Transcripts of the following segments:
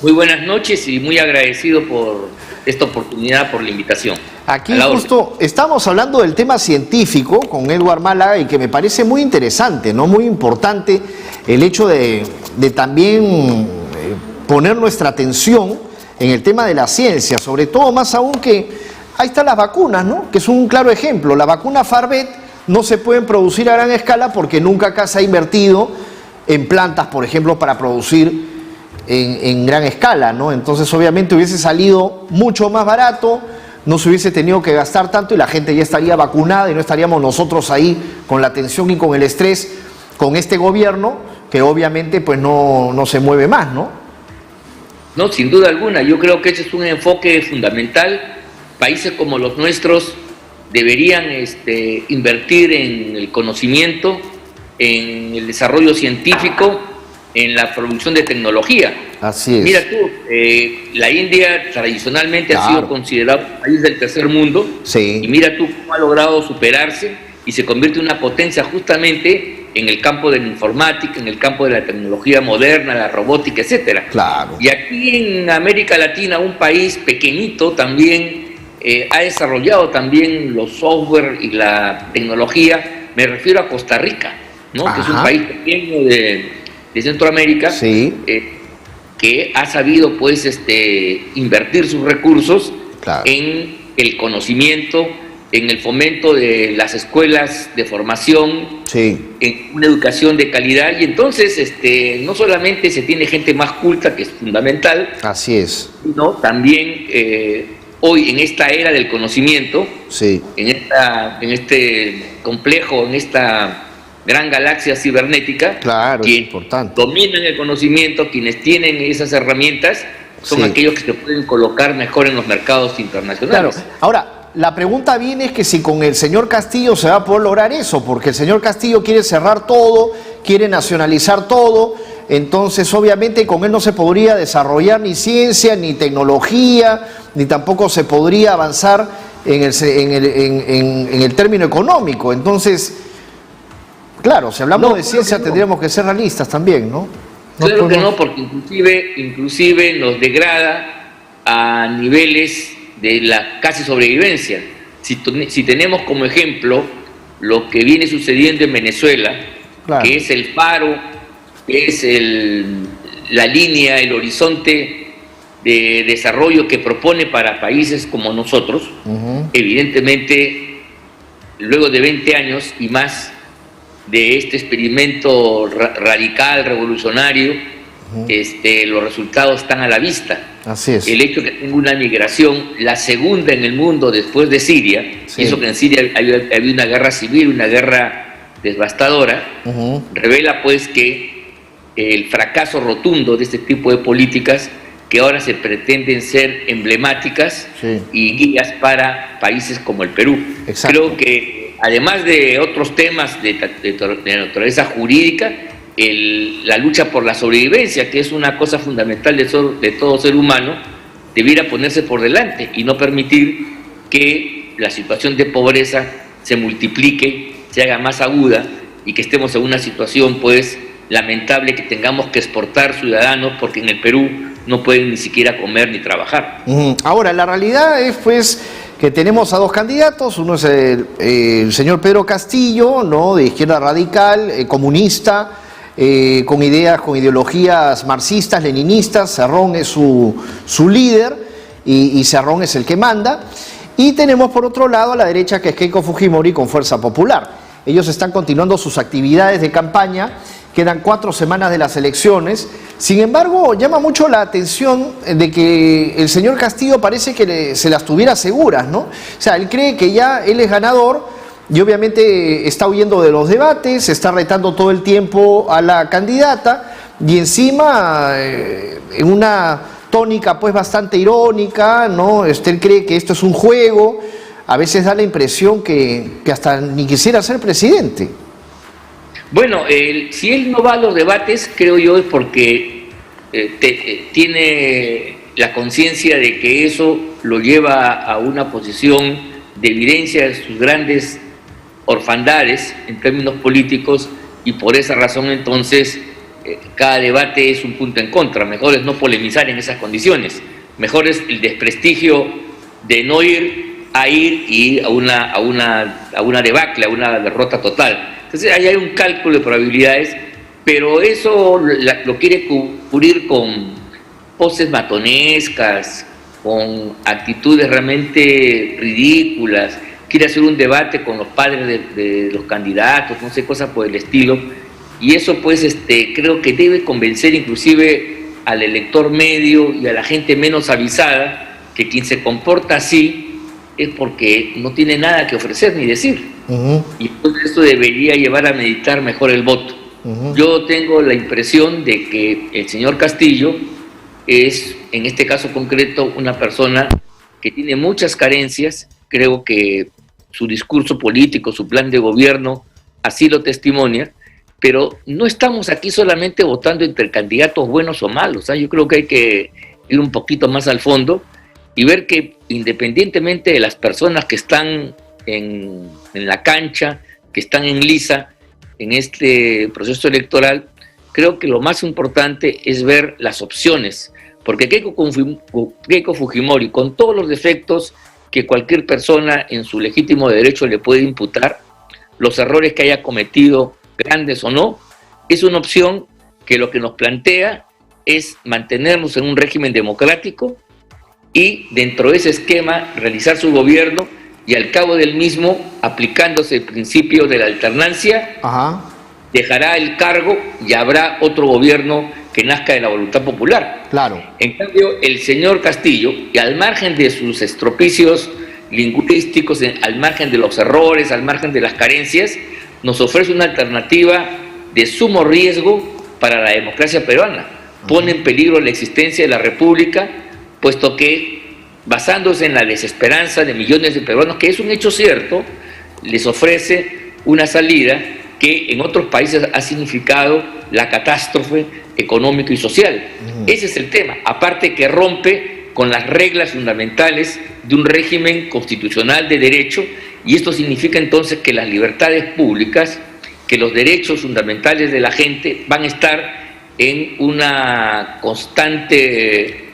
Muy buenas noches y muy agradecido por esta oportunidad, por la invitación. Aquí justo estamos hablando del tema científico con Edward Málaga y que me parece muy interesante, ¿no? Muy importante el hecho de también poner nuestra atención en el tema de la ciencia, sobre todo más aún que ahí están las vacunas, ¿no? Que es un claro ejemplo. La vacuna Farvet no se pueden producir a gran escala porque nunca acá se ha invertido en plantas, por ejemplo, para producir en gran escala, ¿no? Entonces obviamente hubiese salido mucho más barato, no se hubiese tenido que gastar tanto y la gente ya estaría vacunada y no estaríamos nosotros ahí con la tensión y con el estrés con este gobierno que obviamente pues no se mueve más, ¿no? No, sin duda alguna, yo creo que ese es un enfoque fundamental. Países como los nuestros deberían invertir en el conocimiento, en el desarrollo científico, en la producción de tecnología. Así es. Mira tú, la India tradicionalmente ha sido considerado un país del tercer mundo, sí. Y mira tú cómo ha logrado superarse y se convierte en una potencia justamente en el campo de la informática, en el campo de la tecnología moderna, la robótica, etcétera. Claro. Y aquí en América Latina, un país pequeñito también ha desarrollado también los software y la tecnología. Me refiero a Costa Rica, ¿no? Que es un país pequeño de Centroamérica, sí. Que ha sabido pues invertir sus recursos en el conocimiento, en el fomento de las escuelas de formación, sí. En una educación de calidad, y entonces no solamente se tiene gente más culta, que es fundamental, así es, sino también hoy en esta era del conocimiento, sí. en este complejo, en esta gran galaxia cibernética, claro, quienes es importante. dominan el conocimiento, quienes tienen esas herramientas, son aquellos que se pueden colocar mejor en los mercados internacionales. Claro. Ahora, la pregunta viene es que si con el señor Castillo se va a poder lograr eso, porque el señor Castillo quiere cerrar todo, quiere nacionalizar todo, entonces obviamente con él no se podría desarrollar ni ciencia, ni tecnología, ni tampoco se podría avanzar en el término económico. Entonces, claro, si hablamos de ciencia tendríamos que ser realistas también, ¿no? Claro que no, porque inclusive nos degrada a niveles de la casi sobrevivencia. Si tenemos como ejemplo lo que viene sucediendo en Venezuela, que es el paro, que es la línea, el horizonte de desarrollo que propone para países como nosotros, evidentemente, luego de 20 años y más de este experimento radical, revolucionario, los resultados están a la vista. Así es. El hecho de que tenga una migración, la segunda en el mundo después de Siria, eso que en Siria había una guerra civil, una guerra devastadora, revela pues que el fracaso rotundo de este tipo de políticas que ahora se pretenden ser emblemáticas y guías para países como el Perú. Exacto. Creo que además de otros temas de naturaleza jurídica, la lucha por la sobrevivencia, que es una cosa fundamental de todo ser humano, debiera ponerse por delante y no permitir que la situación de pobreza se multiplique, se haga más aguda y que estemos en una situación pues lamentable, que tengamos que exportar ciudadanos porque en el Perú no pueden ni siquiera comer ni trabajar. Ahora, la realidad es pues que tenemos a dos candidatos. Uno es el señor Pedro Castillo, ¿no?, de izquierda radical, comunista, con ideologías marxistas, leninistas. Cerrón es su líder y Cerrón es el que manda. Y tenemos por otro lado a la derecha, que es Keiko Fujimori con Fuerza Popular. Ellos están continuando sus actividades de campaña. Quedan 4 semanas de las elecciones. Sin embargo, llama mucho la atención de que el señor Castillo parece que se las tuviera seguras, ¿no? O sea, él cree que ya él es ganador y obviamente está huyendo de los debates, está retando todo el tiempo a la candidata y encima en una tónica pues bastante irónica, ¿no? Él cree que esto es un juego. A veces da la impresión que hasta ni quisiera ser presidente. Bueno, si él no va a los debates, creo yo, es porque tiene la conciencia de que eso lo lleva a una posición de evidencia de sus grandes orfandades en términos políticos, y por esa razón entonces cada debate es un punto en contra. Mejor es no polemizar en esas condiciones. Mejor es el desprestigio de no ir y a una debacle, a una derrota total. Entonces ahí hay un cálculo de probabilidades, pero eso lo quiere cubrir con poses matonescas, con actitudes realmente ridículas. Quiere hacer un debate con los padres de los candidatos, no sé, cosas por el estilo. Y eso pues creo que debe convencer inclusive al elector medio y a la gente menos avisada que quien se comporta así es porque no tiene nada que ofrecer ni decir. Y entonces esto debería llevar a meditar mejor el voto. Yo tengo la impresión de que el señor Castillo es, en este caso concreto, una persona que tiene muchas carencias. Creo que su discurso político, su plan de gobierno así lo testimonia, pero no estamos aquí solamente votando entre candidatos buenos o malos. Yo creo que hay que ir un poquito más al fondo y ver que independientemente de las personas que están en la cancha, que están en liza en este proceso electoral, creo que lo más importante es ver las opciones, porque Keiko Fujimori, con todos los defectos que cualquier persona en su legítimo derecho le puede imputar, los errores que haya cometido, grandes o no, es una opción que lo que nos plantea es mantenernos en un régimen democrático y dentro de ese esquema realizar su gobierno y al cabo del mismo, aplicándose el principio de la alternancia, dejará el cargo y habrá otro gobierno que nazca de la voluntad popular. Claro. En cambio, el señor Castillo, y al margen de sus estropicios lingüísticos, al margen de los errores, al margen de las carencias, nos ofrece una alternativa de sumo riesgo para la democracia peruana. Pone en peligro la existencia de la República, puesto que, basándose en la desesperanza de millones de peruanos, que es un hecho cierto, les ofrece una salida que en otros países ha significado la catástrofe económica y social. Ese es el tema, aparte que rompe con las reglas fundamentales de un régimen constitucional de derecho, y esto significa entonces que las libertades públicas, que los derechos fundamentales de la gente van a estar en una constante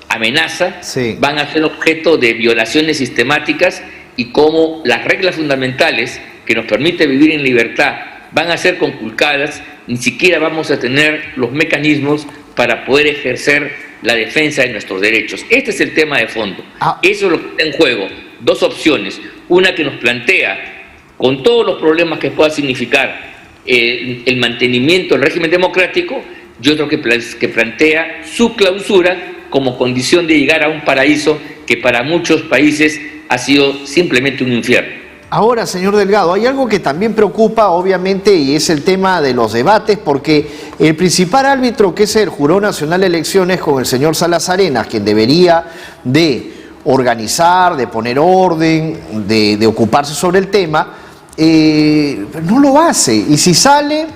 amenaza, van a ser objeto de violaciones sistemáticas, y como las reglas fundamentales que nos permiten vivir en libertad van a ser conculcadas, ni siquiera vamos a tener los mecanismos para poder ejercer la defensa de nuestros derechos. Este es el tema de fondo. Eso es lo que está en juego. Dos opciones. Una que nos plantea, con todos los problemas que pueda significar el mantenimiento del régimen democrático, y otro que plantea su clausura como condición de llegar a un paraíso que para muchos países ha sido simplemente un infierno. Ahora, señor Delgado, hay algo que también preocupa, obviamente, y es el tema de los debates, porque el principal árbitro, que es el Jurado Nacional de Elecciones, con el señor Salas Arenas, quien debería de organizar, de poner orden, de ocuparse sobre el tema, no lo hace. Y si sale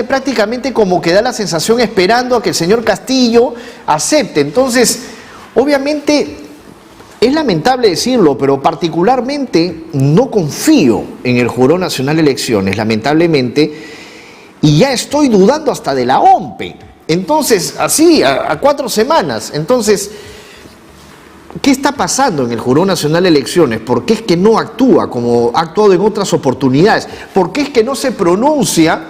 prácticamente como que da la sensación esperando a que el señor Castillo acepte. Entonces, obviamente, es lamentable decirlo, pero particularmente no confío en el Jurado Nacional de Elecciones, lamentablemente, y ya estoy dudando hasta de la OMPE. Entonces, así, a 4 semanas. Entonces, ¿qué está pasando en el Jurado Nacional de Elecciones? ¿Por qué es que no actúa como ha actuado en otras oportunidades? ¿Por qué es que no se pronuncia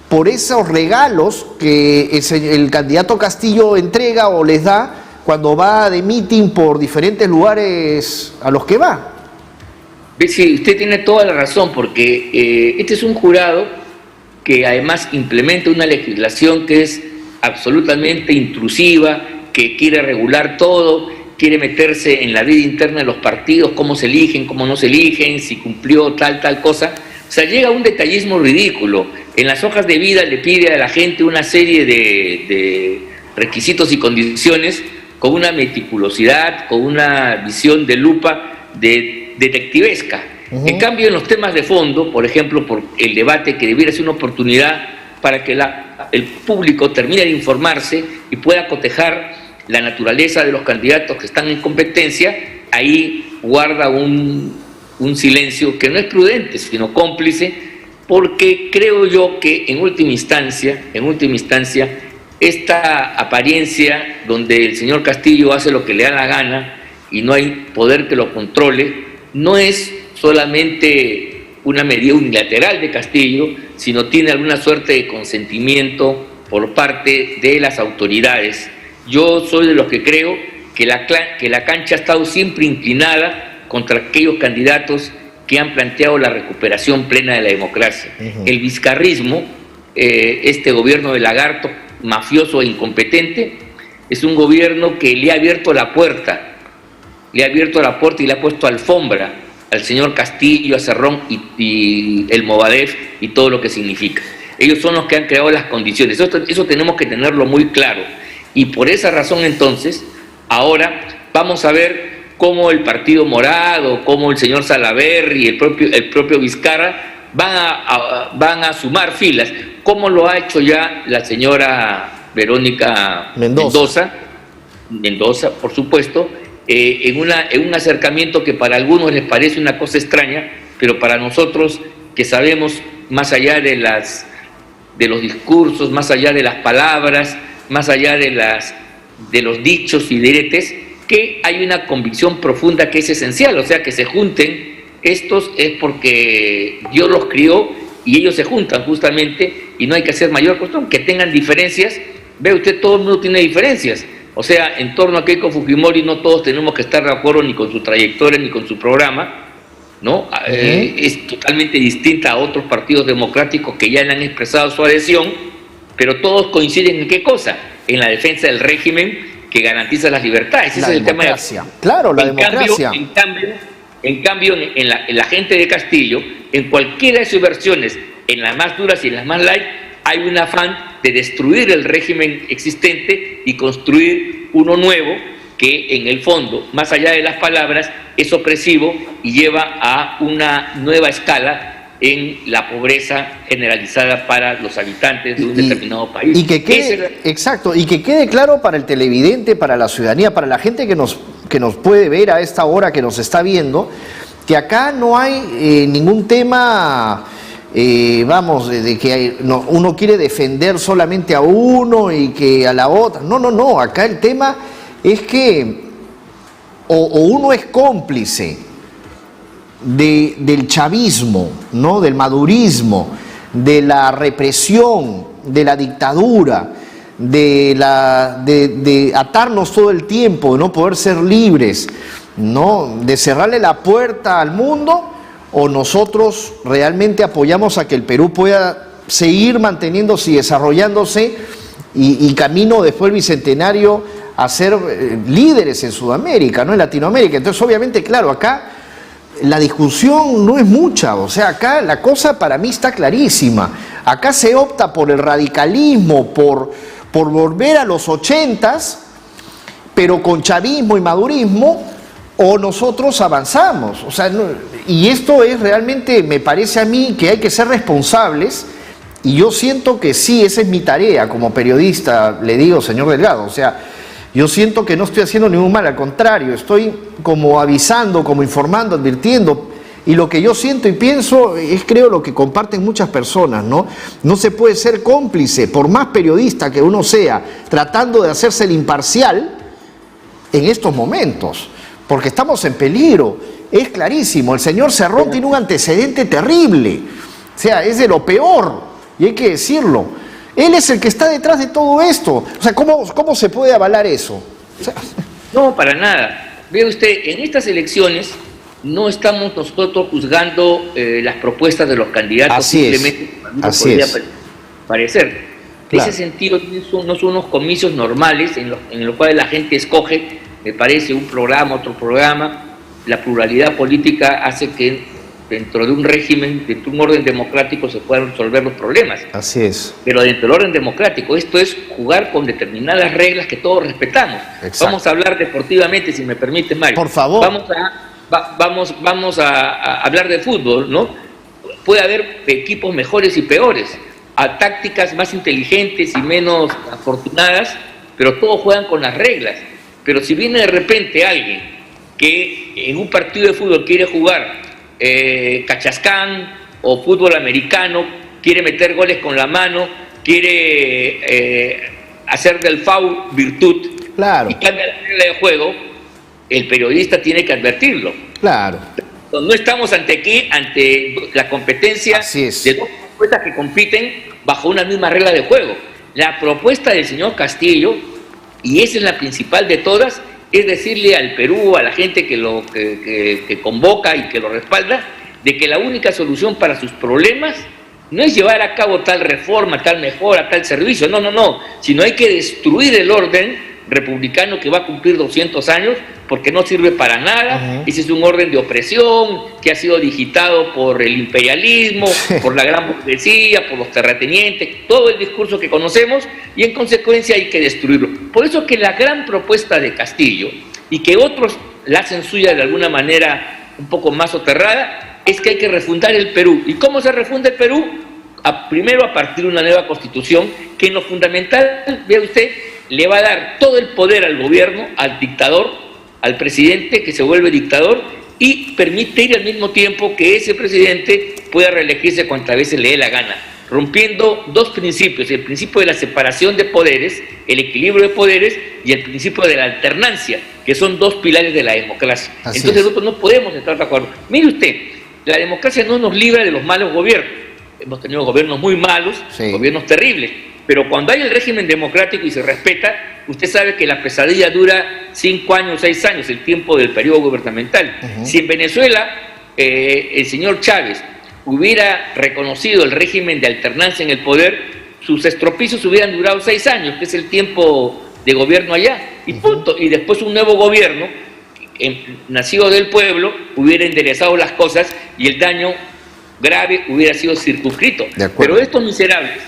por esos regalos que el candidato Castillo entrega o les da cuando va de meeting por diferentes lugares a los que va? Sí, usted tiene toda la razón, porque este es un jurado que además implementa una legislación que es absolutamente intrusiva, que quiere regular todo, quiere meterse en la vida interna de los partidos, cómo se eligen, cómo no se eligen, si cumplió tal cosa. O sea, llega a un detallismo ridículo. En las hojas de vida le pide a la gente una serie de requisitos y condiciones con una meticulosidad, con una visión de lupa detectivesca. En cambio, en los temas de fondo, por ejemplo, por el debate que debiera ser una oportunidad para que el público termine de informarse y pueda cotejar la naturaleza de los candidatos que están en competencia, ahí guarda un silencio que no es prudente, sino cómplice, porque creo yo que en última instancia, esta apariencia donde el señor Castillo hace lo que le da la gana y no hay poder que lo controle, no es solamente una medida unilateral de Castillo, sino tiene alguna suerte de consentimiento por parte de las autoridades. Yo soy de los que creo que la cancha ha estado siempre inclinada contra aquellos candidatos que han planteado la recuperación plena de la democracia. El vizcarrismo, este gobierno de lagarto, mafioso e incompetente, es un gobierno que le ha abierto la puerta y le ha puesto alfombra al señor Castillo, a Cerrón y el Movadef y todo lo que significa. Ellos son los que han creado las condiciones. Eso tenemos que tenerlo muy claro. Y por esa razón, entonces, ahora vamos a ver cómo el Partido Morado, cómo el señor Salaverry y el propio Vizcarra van a sumar filas, como lo ha hecho ya la señora Verónica Mendoza, por supuesto, en un acercamiento que para algunos les parece una cosa extraña, pero para nosotros que sabemos más allá de los discursos, más allá de las palabras, más allá de los dichos y diretes, que hay una convicción profunda que es esencial. O sea, que se junten estos es porque Dios los crió y ellos se juntan justamente, y no hay que hacer mayor cuestión, que tengan diferencias. Ve usted, todo el mundo tiene diferencias. O sea, en torno a Keiko Fujimori no todos tenemos que estar de acuerdo ni con su trayectoria ni con su programa, ¿no? Es totalmente distinta a otros partidos democráticos que ya le han expresado su adhesión, pero todos coinciden en ¿qué cosa? En la defensa del régimen que garantiza las libertades. Ese es el tema de claro, la democracia. En cambio, en la gente de Castillo, en cualquiera de sus versiones, en las más duras y en las más light, hay un afán de destruir el régimen existente y construir uno nuevo que en el fondo, más allá de las palabras, es opresivo y lleva a una nueva escala en la pobreza generalizada para los habitantes de un determinado país. Y que quede, exacto, y que quede claro para el televidente, para la ciudadanía, para la gente que nos puede ver a esta hora, que nos está viendo, que acá no hay ningún tema, de que uno quiere defender solamente a uno y que a la otra. No, acá el tema es que o uno es cómplice del chavismo, ¿no? Del madurismo, de la represión, de la dictadura, de atarnos todo el tiempo, de no poder ser libres, ¿no? De cerrarle la puerta al mundo, o nosotros realmente apoyamos a que el Perú pueda seguir manteniéndose y desarrollándose y camino después del Bicentenario a ser líderes en Sudamérica, ¿no? En Latinoamérica. Entonces, obviamente, claro, acá la discusión no es mucha, o sea, acá la cosa para mí está clarísima. Acá se opta por el radicalismo, por volver a los 80s, pero con chavismo y madurismo, o nosotros avanzamos. O sea, y esto es realmente, me parece a mí que hay que ser responsables, y yo siento que sí, esa es mi tarea como periodista, le digo, señor Delgado, o sea, yo siento que no estoy haciendo ningún mal, al contrario, estoy como avisando, como informando, advirtiendo, y lo que yo siento y pienso es, creo, lo que comparten muchas personas, ¿no? No se puede ser cómplice, por más periodista que uno sea, tratando de hacerse el imparcial en estos momentos, porque estamos en peligro, es clarísimo. El señor Cerrón tiene un antecedente terrible, o sea, es de lo peor, y hay que decirlo. Él es el que está detrás de todo esto. O sea, ¿cómo se puede avalar eso? O sea, no, para nada. Vea usted, en estas elecciones no estamos nosotros juzgando las propuestas de los candidatos, así simplemente es, podría parecer. Claro. En ese sentido, no son unos comicios normales en los cuales la gente escoge, me parece, un programa, otro programa. La pluralidad política hace que dentro de un régimen, dentro de un orden democrático, se puedan resolver los problemas. Así es. Pero dentro del orden democrático, esto es jugar con determinadas reglas que todos respetamos. Exacto. Vamos a hablar deportivamente, si me permite, Mario. Por favor. Vamos a hablar de fútbol, ¿no? Puede haber equipos mejores y peores, a tácticas más inteligentes y menos afortunadas, pero todos juegan con las reglas. Pero si viene de repente alguien que en un partido de fútbol quiere jugar Cachascán, o fútbol americano, quiere meter goles con la mano, quiere hacer del foul virtud, Claro. y cambia la regla de juego, el periodista tiene que advertirlo. Claro. No estamos ante la competencia Así es. de dos propuestas que compiten bajo una misma regla de juego. La propuesta del señor Castillo, y esa es la principal de todas, es decirle al Perú, a la gente que convoca y que lo respalda, de que la única solución para sus problemas no es llevar a cabo tal reforma, tal mejora, tal servicio, no, sino hay que destruir el orden republicano que va a cumplir 200 años porque no sirve para nada. Ese es un orden de opresión que ha sido digitado por el imperialismo, por la gran burguesía, por los terratenientes, todo el discurso que conocemos, y en consecuencia hay que destruirlo. Por eso que la gran propuesta de Castillo, y que otros la hacen suya de alguna manera un poco más soterrada, es que hay que refundar el Perú. ¿Y cómo se refunda el Perú? Primero a partir de una nueva constitución que en lo fundamental, vea usted, le va a dar todo el poder al gobierno, al dictador, al presidente que se vuelve dictador, y permite ir al mismo tiempo que ese presidente pueda reelegirse cuantas veces le dé la gana, rompiendo dos principios: el principio de la separación de poderes, el equilibrio de poderes, y el principio de la alternancia, que son dos pilares de la democracia. Entonces nosotros no podemos estar de acuerdo. Mire usted, la democracia no nos libra de los malos gobiernos. Hemos tenido gobiernos muy malos, gobiernos terribles, pero cuando hay el régimen democrático y se respeta, usted sabe que la pesadilla dura 5 años, 6 años, el tiempo del periodo gubernamental. Si en Venezuela el señor Chávez hubiera reconocido el régimen de alternancia en el poder, sus estropicios hubieran durado 6 años, que es el tiempo de gobierno allá, y punto. Y después un nuevo gobierno, nacido del pueblo, hubiera enderezado las cosas y el daño grave hubiera sido circunscrito. Pero estos miserables,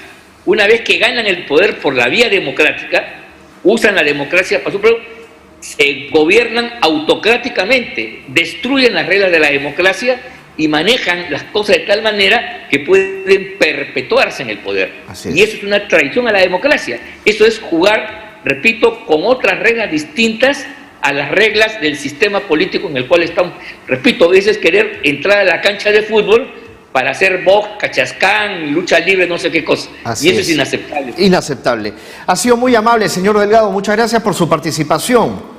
una vez que ganan el poder por la vía democrática, usan la democracia para su propio, se gobiernan autocráticamente, destruyen las reglas de la democracia y manejan las cosas de tal manera que pueden perpetuarse en el poder. Y eso es una traición a la democracia. Eso es jugar, repito, con otras reglas distintas a las reglas del sistema político en el cual estamos. Repito, eso es querer entrar a la cancha de fútbol para hacer box, cachascán, lucha libre, no sé qué cosa. Y eso es inaceptable. Inaceptable. Ha sido muy amable, señor Delgado. Muchas gracias por su participación.